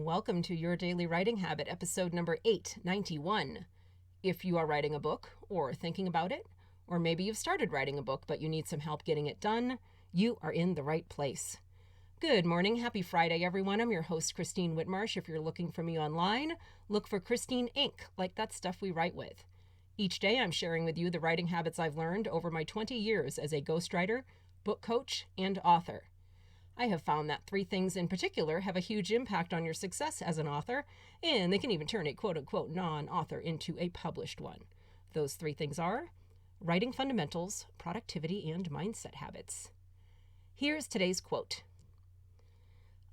Welcome to Your Daily Writing Habit, episode number 891. If you are writing a book or thinking about it, or maybe you've started writing a book but you need some help getting it done, you are in the right place. Good morning. Happy Friday, everyone. I'm your host, Christine Whitmarsh. If you're looking for me online, look for Christine Inc., like that stuff we write with. Each day, I'm sharing with you the writing habits I've learned over my 20 years as a ghostwriter, book coach, and author. I have found that three things in particular have a huge impact on your success as an author, and they can even turn a quote-unquote non-author into a published one. Those three things are writing fundamentals, productivity, and mindset habits. Here's today's quote.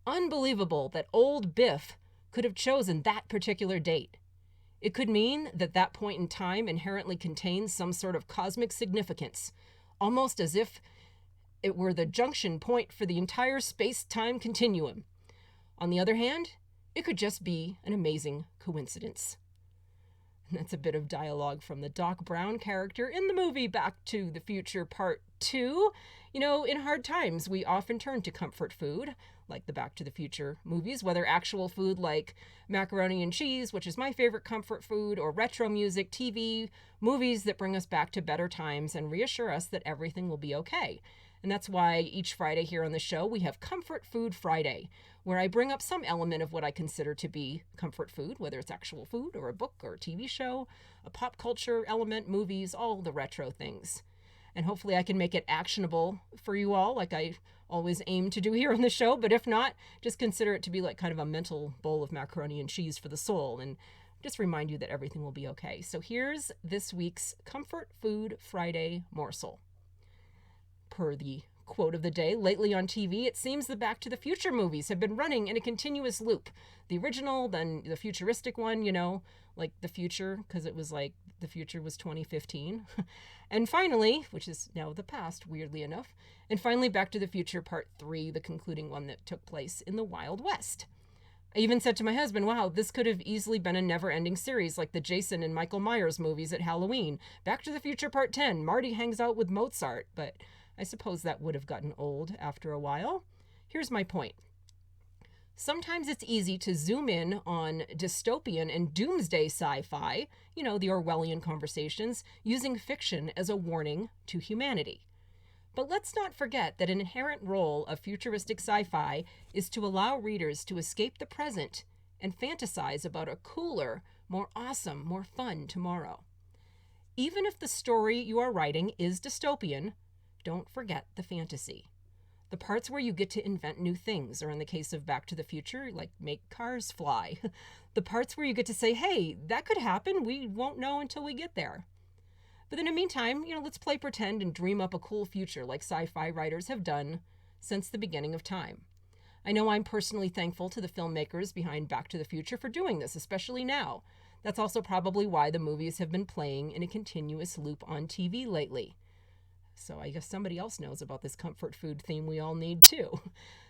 Unbelievable that old Biff could have chosen that particular date. It could mean that that point in time inherently contains some sort of cosmic significance, almost as if it were the junction point for the entire space-time continuum. On the other hand, it could just be an amazing coincidence. And that's a bit of dialogue from the Doc Brown character in the movie Back to the Future Part 2. You know, in hard times, we often turn to comfort food, like the Back to the Future movies, whether actual food like macaroni and cheese, which is my favorite comfort food, or retro music, TV, movies that bring us back to better times and reassure us that everything will be okay. And that's why each Friday here on the show, we have Comfort Food Friday, where I bring up some element of what I consider to be comfort food, whether it's actual food or a book or a TV show, a pop culture element, movies, all the retro things. And hopefully I can make it actionable for you all, like I always aim to do here on the show. But if not, just consider it to be like kind of a mental bowl of macaroni and cheese for the soul, and just remind you that everything will be okay. So here's this week's Comfort Food Friday morsel. Per the quote of the day, lately on TV, it seems the Back to the Future movies have been running in a continuous loop. The original, then the futuristic one, you know, like the future, because it was like the future was 2015. And finally, which is now the past, weirdly enough, and finally Back to the Future Part 3, the concluding one that took place in the Wild West. I even said to my husband, wow, this could have easily been a never-ending series like the Jason and Michael Myers movies at Halloween. Back to the Future Part 10, Marty hangs out with Mozart, but I suppose that would have gotten old after a while. Here's my point. Sometimes it's easy to zoom in on dystopian and doomsday sci-fi, you know, the Orwellian conversations, using fiction as a warning to humanity. But let's not forget that an inherent role of futuristic sci-fi is to allow readers to escape the present and fantasize about a cooler, more awesome, more fun tomorrow. Even if the story you are writing is dystopian, don't forget the fantasy. The parts where you get to invent new things, or in the case of Back to the Future, like make cars fly. The parts where you get to say, hey, that could happen. We won't know until we get there. But in the meantime, you know, let's play pretend and dream up a cool future like sci-fi writers have done since the beginning of time. I know I'm personally thankful to the filmmakers behind Back to the Future for doing this, especially now. That's also probably why the movies have been playing in a continuous loop on TV lately. So I guess somebody else knows about this comfort food theme we all need too.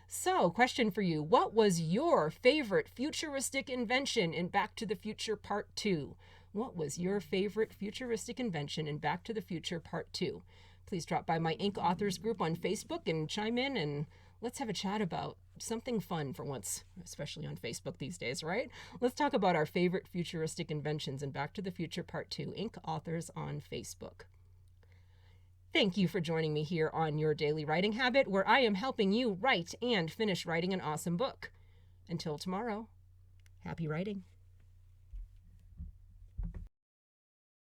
So, question for you. What was your favorite futuristic invention in Back to the Future Part 2? What was your favorite futuristic invention in Back to the Future Part 2? Please drop by my Inc. Authors group on Facebook and chime in, and let's have a chat about something fun for once, especially on Facebook these days, right? Let's talk about our favorite futuristic inventions in Back to the Future Part 2, Inc. Authors on Facebook. Thank you for joining me here on Your Daily Writing Habit, where I am helping you write and finish writing an awesome book. Until tomorrow, happy writing.